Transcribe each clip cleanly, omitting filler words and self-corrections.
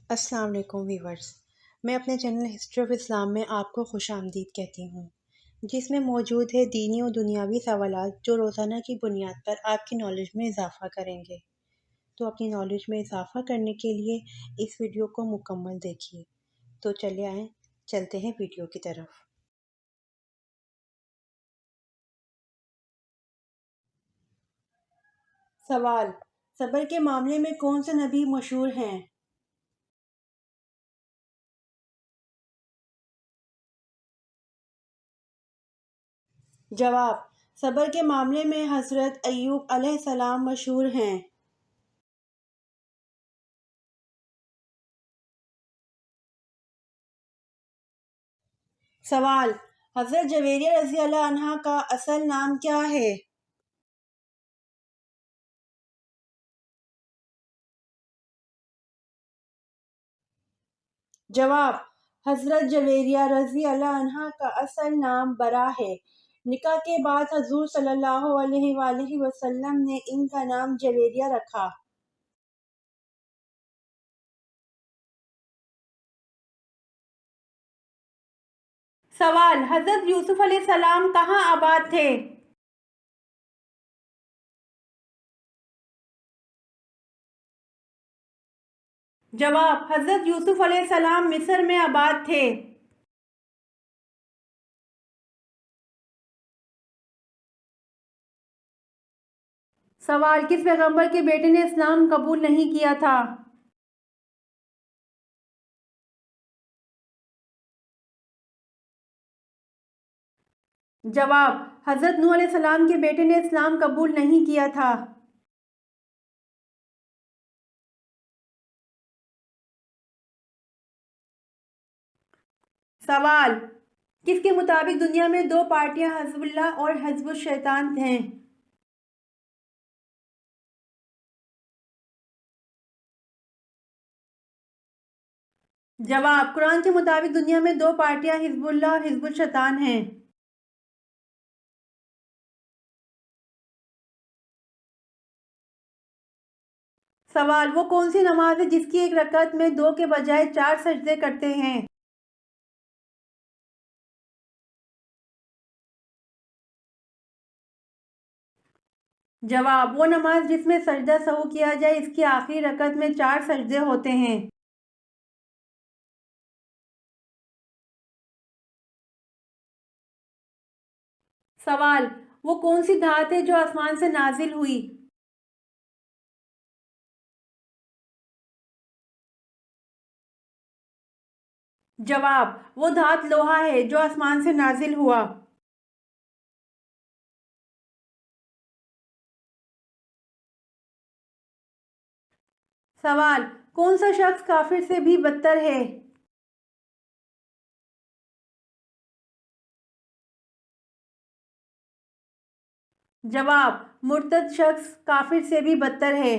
السلام علیکم ویورز، میں اپنے چینل ہسٹری آف اسلام میں آپ کو خوش آمدید کہتی ہوں، جس میں موجود ہے دینی و دنیاوی سوالات جو روزانہ کی بنیاد پر آپ کی نالج میں اضافہ کریں گے۔ تو اپنی نالج میں اضافہ کرنے کے لیے اس ویڈیو کو مکمل دیکھیے۔ تو چلے آئیں، چلتے ہیں ویڈیو کی طرف۔ سوال: صبر کے معاملے میں کون سے نبی مشہور ہیں؟ جواب: صبر کے معاملے میں حضرت ایوب علیہ السلام مشہور ہیں۔ سوال: حضرت جویریہ رضی اللہ عنہا کا اصل نام کیا ہے؟ جواب: حضرت جویریہ رضی اللہ عنہا کا اصل نام برا ہے۔ نکاح کے بعد حضور صلی اللہ علیہ وآلہ وسلم نے ان کا نام جویریہ رکھا۔ سوال: حضرت یوسف علیہ السلام کہاں آباد تھے؟ جواب: حضرت یوسف علیہ السلام مصر میں آباد تھے۔ سوال: کس پیغمبر کے بیٹے نے اسلام قبول نہیں کیا تھا؟ جواب: حضرت نوح علیہ السلام کے بیٹے نے اسلام قبول نہیں کیا تھا۔ سوال: کس کے مطابق دنیا میں دو پارٹیاں حزب اللہ اور حزب الشیطان ہیں؟ جواب: قرآن کے مطابق دنیا میں دو پارٹیاں حزب اللہ اور حزب الشیطان ہیں۔ سوال: وہ کون سی نماز ہے جس کی ایک رکعت میں دو کے بجائے چار سجدے کرتے ہیں؟ جواب: وہ نماز جس میں سجدہ سہو کیا جائے اس کی آخری رکعت میں چار سجدے ہوتے ہیں۔ سوال: وہ کون سی دھات ہے جو آسمان سے نازل ہوئی؟ جواب: وہ دھات لوہا ہے جو آسمان سے نازل ہوا۔ سوال: کون سا شخص کافر سے بھی بدتر ہے؟ جواب: مرتد شخص کافر سے بھی بدتر ہے۔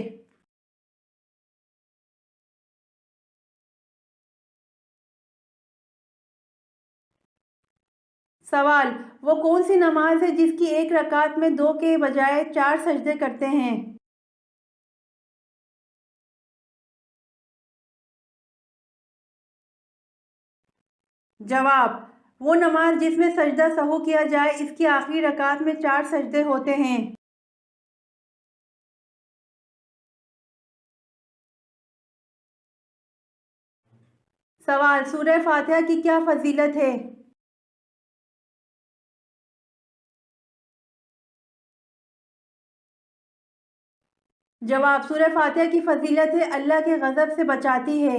سوال: وہ کون سی نماز ہے جس کی ایک رکعت میں دو کے بجائے چار سجدے کرتے ہیں؟ جواب: وہ نماز جس میں سجدہ سہو کیا جائے اس کی آخری رکعت میں چار سجدے ہوتے ہیں۔ سوال: سورہ فاتحہ کی کیا فضیلت ہے؟ جواب: سورہ فاتحہ کی فضیلت ہے اللہ کے غضب سے بچاتی ہے۔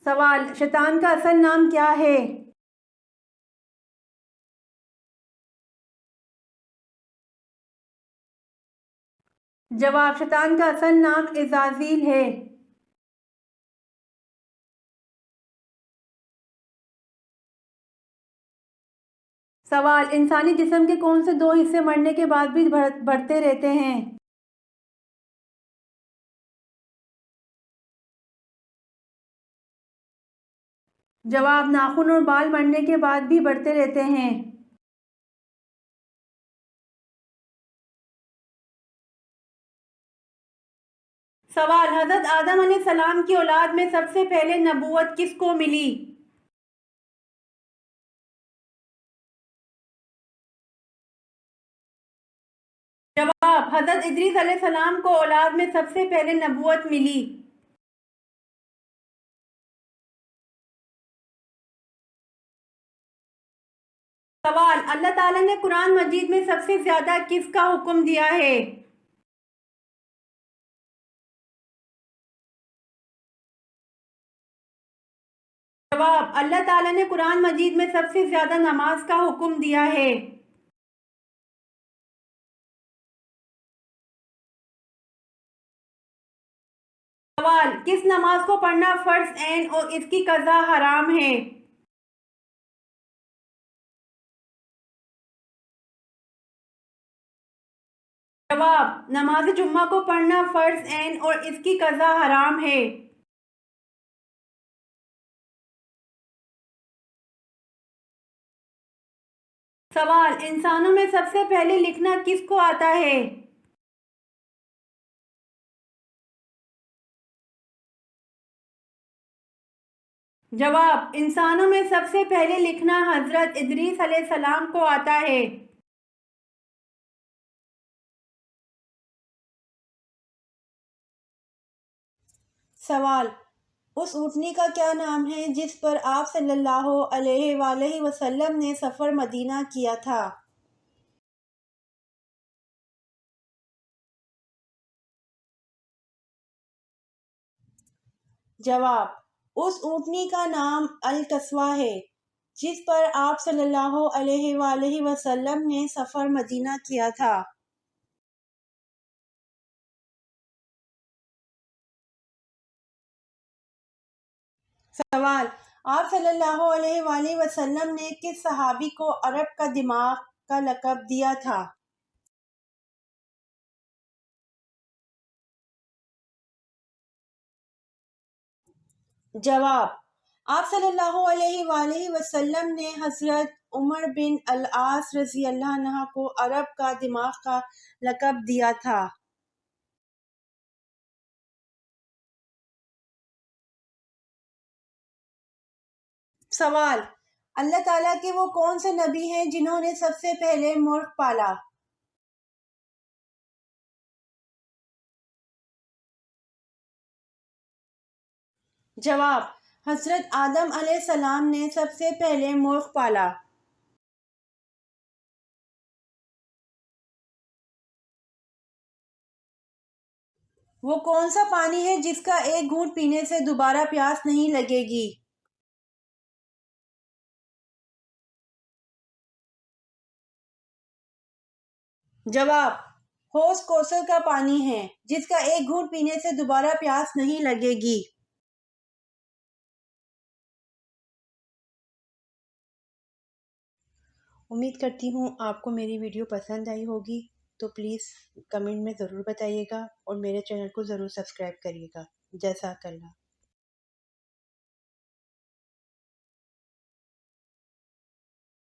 سوال: شیطان کا اصل نام کیا ہے؟ جواب: شیطان کا اصل نام عزازیل ہے۔ سوال: انسانی جسم کے کون سے دو حصے مرنے کے بعد بھی بڑھتے رہتے ہیں؟ جواب: ناخن اور بال مرنے کے بعد بھی بڑھتے رہتے ہیں۔ سوال: حضرت آدم علیہ السلام کی اولاد میں سب سے پہلے نبوت کس کو ملی؟ جواب: حضرت ادریس علیہ السلام کو اولاد میں سب سے پہلے نبوت ملی۔ سوال: اللہ تعالیٰ نے قرآن مجید میں سب سے زیادہ کس کا حکم دیا ہے؟ جواب: اللہ تعالیٰ نے قرآن مجید میں سب سے زیادہ نماز کا حکم دیا ہے۔ سوال: کس نماز کو پڑھنا فرض عین اور اس کی قضا حرام ہے؟ جواب: نماز جمعہ کو پڑھنا فرض عین اور اس کی قضا حرام ہے۔ سوال: انسانوں میں سب سے پہلے لکھنا کس کو آتا ہے؟ جواب: انسانوں میں سب سے پہلے لکھنا حضرت ادریس علیہ السلام کو آتا ہے۔ سوال: اس اونٹنی کا کیا نام ہے جس پر آپ صلی اللہ علیہ وآلہ وسلم نے سفر مدینہ کیا تھا؟ جواب: اس اونٹنی کا نام القصویٰ ہے جس پر آپ صلی اللہ علیہ وآلہ وسلم نے سفر مدینہ کیا تھا۔ سوال: آپ صلی اللہ علیہ وآلہ وسلم نے کس صحابی کو عرب کا دماغ کا لقب دیا تھا؟ جواب: آپ صلی اللہ علیہ وآلہ وسلم نے حضرت عمر بن العاص رضی اللہ عنہ کو عرب کا دماغ کا لقب دیا تھا۔ سوال: اللہ تعالیٰ کے وہ کون سے نبی ہیں جنہوں نے سب سے پہلے مرغ پالا؟ جواب: حضرت آدم علیہ السلام نے سب سے پہلے مرغ پالا۔ وہ کون سا پانی ہے جس کا ایک گھونٹ پینے سے دوبارہ پیاس نہیں لگے گی؟ جواب: حوض کوثر کا پانی ہے جس کا ایک گھونٹ پینے سے دوبارہ پیاس نہیں لگے گی۔ امید کرتی ہوں آپ کو میری ویڈیو پسند آئی ہوگی، تو پلیز کمنٹ میں ضرور بتائیے گا اور میرے چینل کو ضرور سبسکرائب کریے گا۔ جزاک اللہ۔